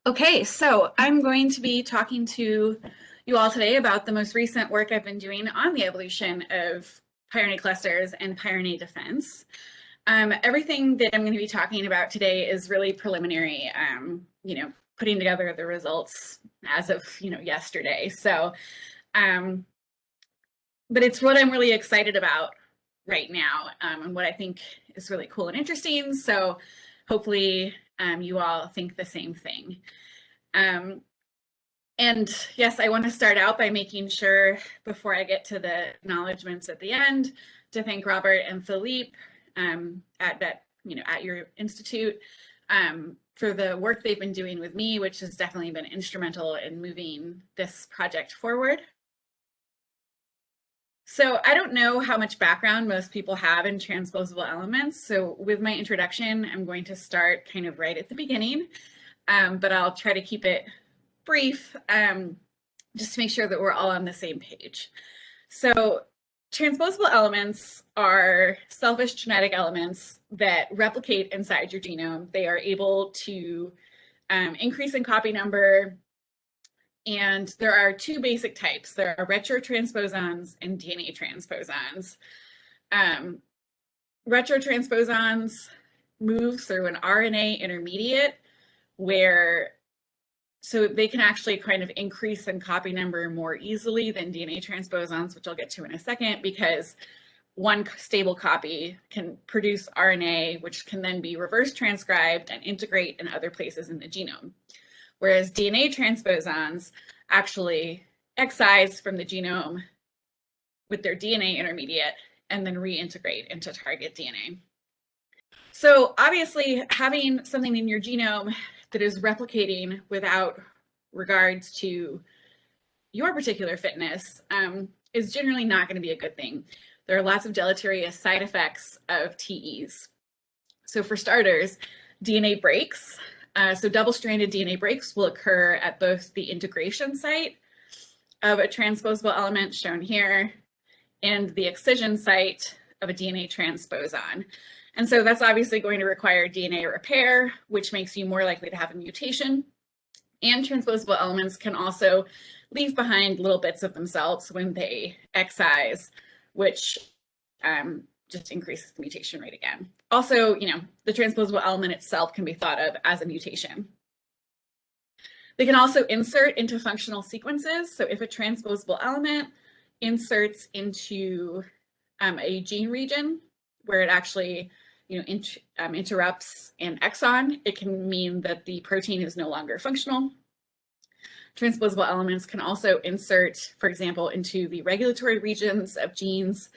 Okay, so I'm going to be talking to you all today about the most recent work I've been doing on the evolution of piRNA clusters and piRNA defense. Everything that I'm going to be talking about today is really preliminary, putting together the results as of, yesterday. So, but it's what I'm really excited about right now, and what I think is really cool and interesting. So hopefully you all think the same thing. And yes, I want to start out by making sure, before I get to the acknowledgements at the end, to thank Robert and Philippe at your institute for the work they've been doing with me, which has definitely been instrumental in moving this project forward. So I don't know how much background most people have in transposable elements. So with my introduction, I'm going to start kind of right at the beginning, but I'll try to keep it brief, just to make sure that we're all on the same page. So transposable elements are selfish genetic elements that replicate inside your genome. They are able to increase in copy number, and there are two basic types. There are retrotransposons and DNA transposons. Retrotransposons move through an RNA intermediate so they can actually kind of increase in copy number more easily than DNA transposons, which I'll get to in a second, because one stable copy can produce RNA, which can then be reverse transcribed and integrate in other places in the genome. Whereas DNA transposons actually excise from the genome with their DNA intermediate and then reintegrate into target DNA. So obviously, having something in your genome that is replicating without regards to your particular fitness is generally not going to be a good thing. There are lots of deleterious side effects of TEs. So for starters, DNA breaks. So double-stranded DNA breaks will occur at both the integration site of a transposable element, shown here, and the excision site of a DNA transposon. And so that's obviously going to require DNA repair, which makes you more likely to have a mutation. And transposable elements can also leave behind little bits of themselves when they excise, which just increases the mutation rate again. Also, the transposable element itself can be thought of as a mutation. They can also insert into functional sequences. So if a transposable element inserts into a gene region where it actually interrupts an exon, it can mean that the protein is no longer functional. Transposable elements can also insert, for example, into the regulatory regions of genes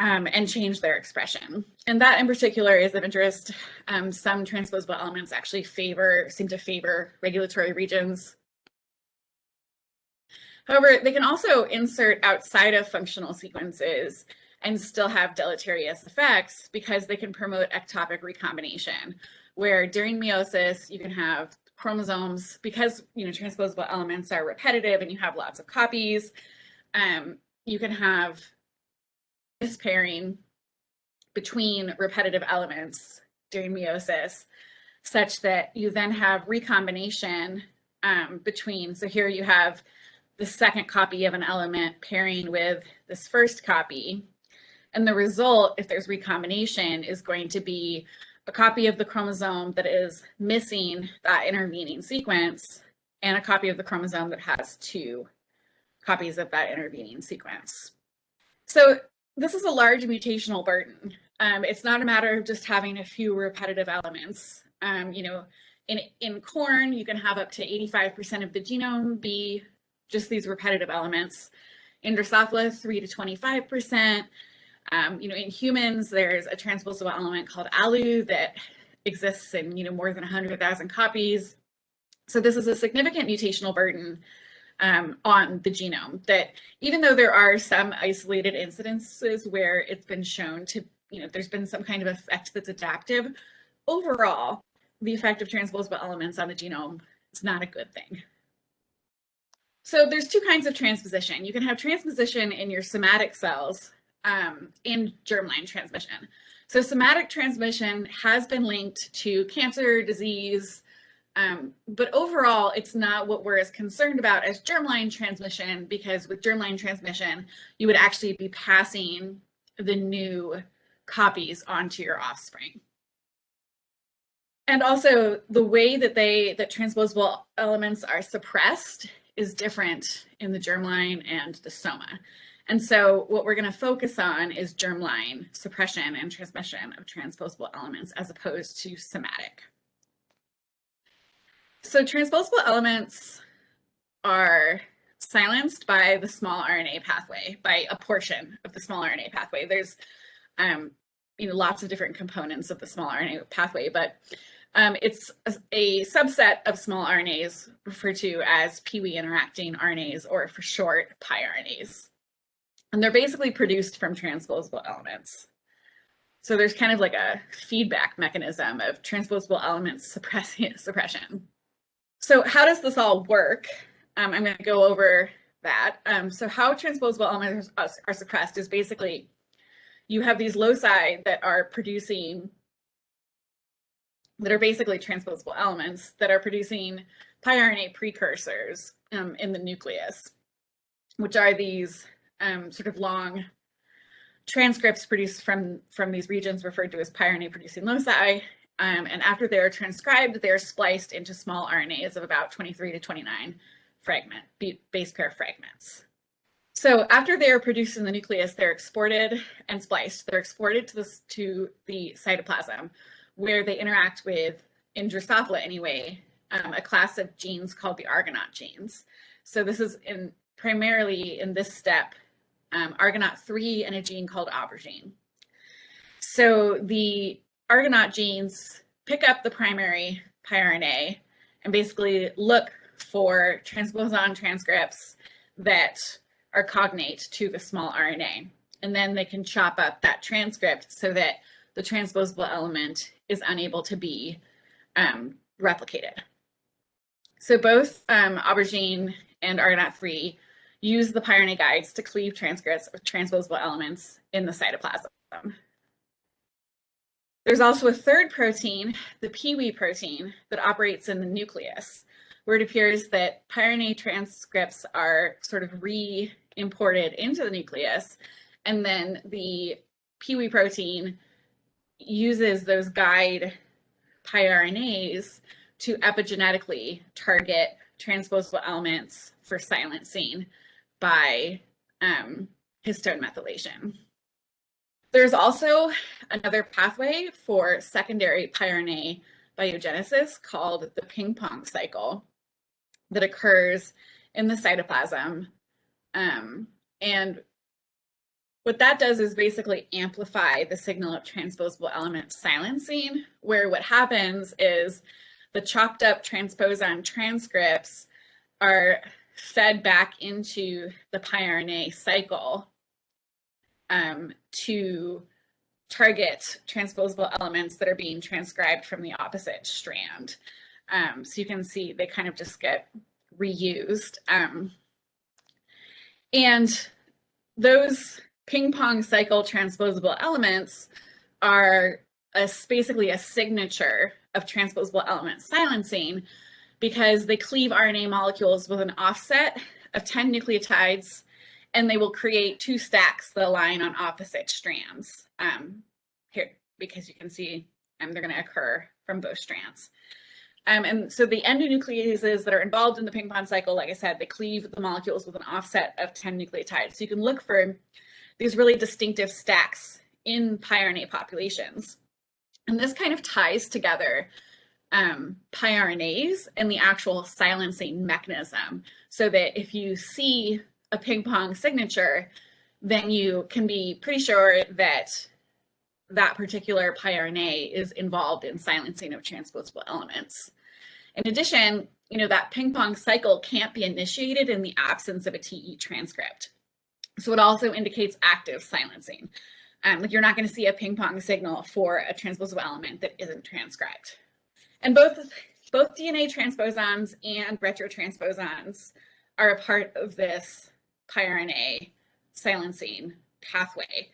and change their expression. And that in particular is of interest. Some transposable elements actually seem to favor regulatory regions. However, they can also insert outside of functional sequences and still have deleterious effects because they can promote ectopic recombination, where during meiosis you can have chromosomes, because transposable elements are repetitive and you have lots of copies, you can have mispairing between repetitive elements during meiosis, such that you then have recombination between. So here you have the second copy of an element pairing with this first copy. And the result, if there's recombination, is going to be a copy of the chromosome that is missing that intervening sequence and a copy of the chromosome that has two copies of that intervening sequence. So this is a large mutational burden. It's not a matter of just having a few repetitive elements. In corn, you can have up to 85% of the genome be just these repetitive elements. In Drosophila, 3 to 25%. In humans, there's a transposable element called ALU that exists in more than 100,000 copies. So this is a significant mutational burden on the genome, that even though there are some isolated incidences where it's been shown to, there's been some kind of effect that's adaptive, overall, the effect of transposable elements on the genome is not a good thing. So there's two kinds of transposition. You can have transposition in your somatic cells in germline transmission. So somatic transmission has been linked to cancer, disease, But overall, it's not what we're as concerned about as germline transmission, because with germline transmission, you would actually be passing the new copies onto your offspring. And also the way that transposable elements are suppressed is different in the germline and the soma. And so what we're going to focus on is germline suppression and transmission of transposable elements as opposed to somatic. So transposable elements are silenced by the small RNA pathway, by a portion of the small RNA pathway. There's lots of different components of the small RNA pathway, but it's a subset of small RNAs referred to as Pee-wee interacting RNAs, or for short, piRNAs. And they're basically produced from transposable elements. So there's kind of like a feedback mechanism of transposable elements suppression. So how does this all work? I'm going to go over that. So how transposable elements are suppressed is basically you have these loci that are basically transposable elements that are producing piRNA precursors in the nucleus, which are these sort of long transcripts produced from these regions referred to as piRNA producing loci. And after they're transcribed, they're spliced into small RNAs of about 23 to 29 base pair fragments. So after they are produced in the nucleus, they're exported and spliced. They're exported to the cytoplasm, where they interact with, in Drosophila anyway, a class of genes called the Argonaute genes. So this is primarily in this step, Argonaute 3 and a gene called aubergine. So the Argonaute genes pick up the primary piRNA and basically look for transposon transcripts that are cognate to the small RNA. And then they can chop up that transcript so that the transposable element is unable to be replicated. So both aubergine and Argonaute 3 use the piRNA guides to cleave transcripts of transposable elements in the cytoplasm. There's also a third protein, the Pee-wee protein, that operates in the nucleus, where it appears that piRNA transcripts are sort of re-imported into the nucleus, and then the Pee-wee protein uses those guide piRNAs to epigenetically target transposable elements for silencing by histone methylation. There's also another pathway for secondary piRNA biogenesis called the ping pong cycle that occurs in the cytoplasm. And what that does is basically amplify the signal of transposable element silencing, where what happens is the chopped up transposon transcripts are fed back into the piRNA cycle to target transposable elements that are being transcribed from the opposite strand. So you can see they kind of just get reused. And those ping pong cycle transposable elements are basically a signature of transposable element silencing, because they cleave RNA molecules with an offset of 10 nucleotides, and they will create two stacks that align on opposite strands. Here, because you can see they're going to occur from both strands. And so the endonucleases that are involved in the ping pong cycle, like I said, they cleave the molecules with an offset of 10 nucleotides. So you can look for these really distinctive stacks in piRNA populations. And this kind of ties together piRNAs and the actual silencing mechanism, so that if you see a ping pong signature, then you can be pretty sure that that particular piRNA is involved in silencing of transposable elements. In addition, that ping pong cycle can't be initiated in the absence of a TE transcript. So it also indicates active silencing. Like you're not going to see a ping pong signal for a transposable element that isn't transcribed. And both DNA transposons and retrotransposons are a part of this piRNA silencing pathway.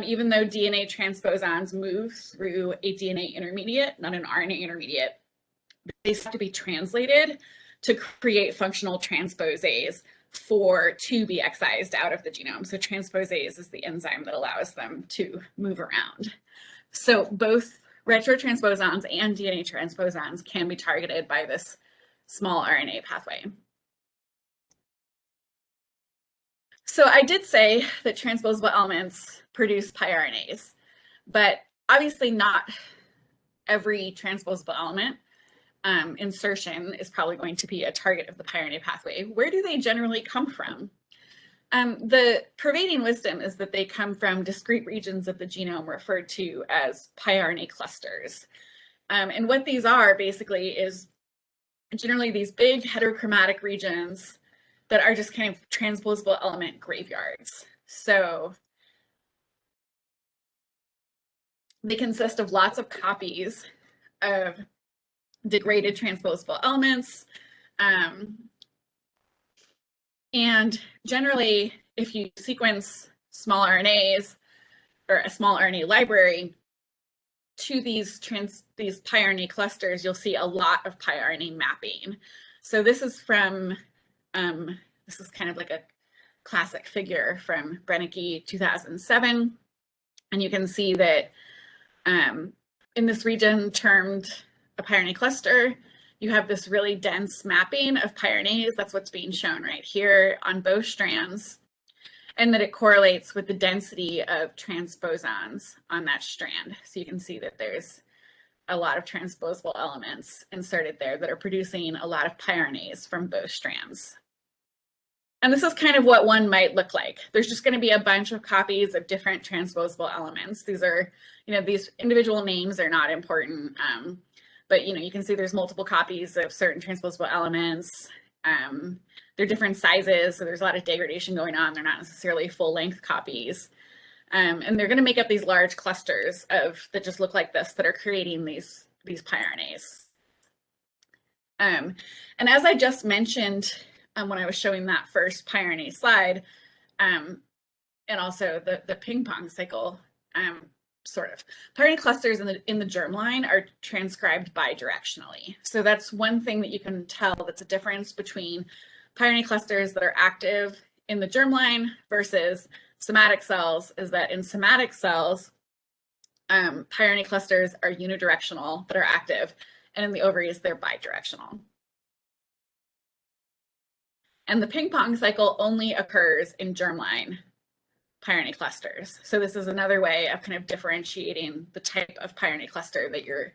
Even though DNA transposons move through a DNA intermediate, not an RNA intermediate, these have to be translated to create functional transposase to be excised out of the genome. So transposase is the enzyme that allows them to move around. So both retrotransposons and DNA transposons can be targeted by this small RNA pathway. So I did say that transposable elements produce piRNAs, but obviously not every transposable element insertion is probably going to be a target of the piRNA pathway. Where do they generally come from? The pervading wisdom is that they come from discrete regions of the genome referred to as piRNA clusters. And what these are basically is generally these big heterochromatic regions that are just kind of transposable element graveyards. So they consist of lots of copies of degraded transposable elements. And generally, if you sequence small RNAs or a small RNA library to these piRNA clusters, you'll see a lot of piRNA mapping. So this is from, this is kind of like a classic figure from Brennecke 2007. And you can see that in this region termed a piRNA cluster, you have this really dense mapping of piRNAs. That's what's being shown right here on both strands, and that it correlates with the density of transposons on that strand. So you can see that there's a lot of transposable elements inserted there that are producing a lot of piRNAs from both strands. And this is kind of what one might look like. There's just going to be a bunch of copies of different transposable elements. These are, these individual names are not important. But you can see there's multiple copies of certain transposable elements. They're different sizes, so there's a lot of degradation going on. They're not necessarily full-length copies. And they're going to make up these large clusters that just look like this, that are creating these piRNAs. And as I just mentioned when I was showing that first piRNA slide, and also the ping pong cycle, sort of. piRNA clusters in the germline are transcribed bidirectionally. So that's one thing that you can tell that's a difference between piRNA clusters that are active in the germline versus somatic cells, is that in somatic cells, piRNA clusters are unidirectional that are active, and in the ovaries, they're bidirectional. And the ping pong cycle only occurs in germline piRNA clusters. So this is another way of kind of differentiating the type of piRNA cluster that you're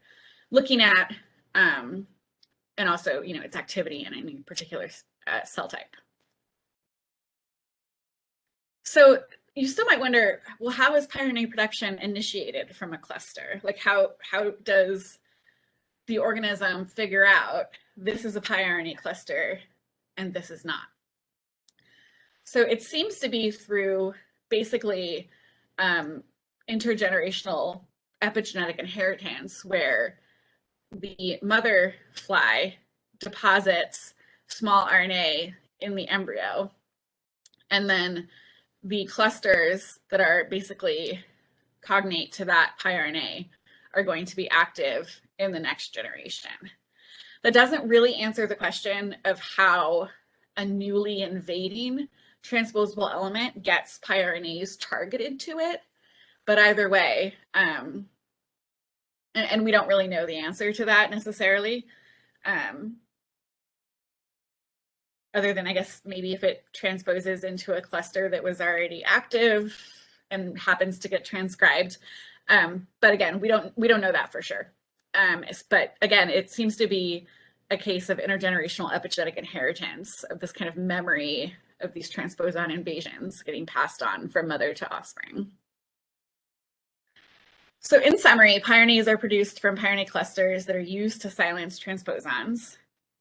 looking at, and also, its activity in any particular cell type. So you still might wonder, well, how is piRNA production initiated from a cluster? Like how does the organism figure out this is a piRNA cluster and this is not? So it seems to be through basically intergenerational epigenetic inheritance, where the mother fly deposits small RNA in the embryo, and then the clusters that are basically cognate to that piRNA are going to be active in the next generation. That doesn't really answer the question of how a newly invading transposable element gets piRNAs targeted to it, but either way, and we don't really know the answer to that necessarily, other than, I guess, maybe if it transposes into a cluster that was already active and happens to get transcribed. But again, we don't know that for sure. But again, it seems to be a case of intergenerational epigenetic inheritance of this kind of memory of these transposon invasions getting passed on from mother to offspring. So in summary, piRNAs are produced from piRNA clusters that are used to silence transposons.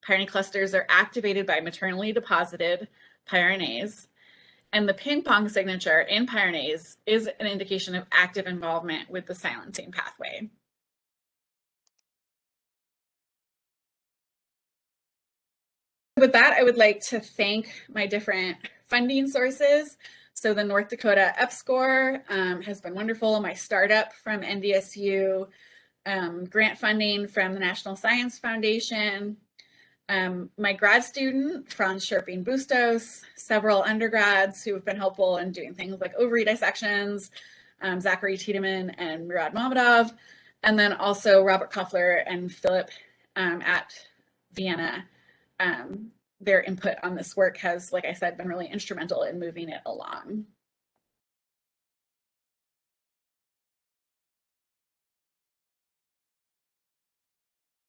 piRNA clusters are activated by maternally deposited piRNAs, and the ping pong signature in piRNAs is an indication of active involvement with the silencing pathway. With that, I would like to thank my different funding sources. So the North Dakota EPSCoR has been wonderful. My startup from NDSU, grant funding from the National Science Foundation, my grad student, Franz Scherping-Bustos, several undergrads who have been helpful in doing things like ovary dissections, Zachary Tiedemann and Murad Mammadov, and then also Robert Koffler and Philip at Vienna. Their input on this work has, like I said, been really instrumental in moving it along.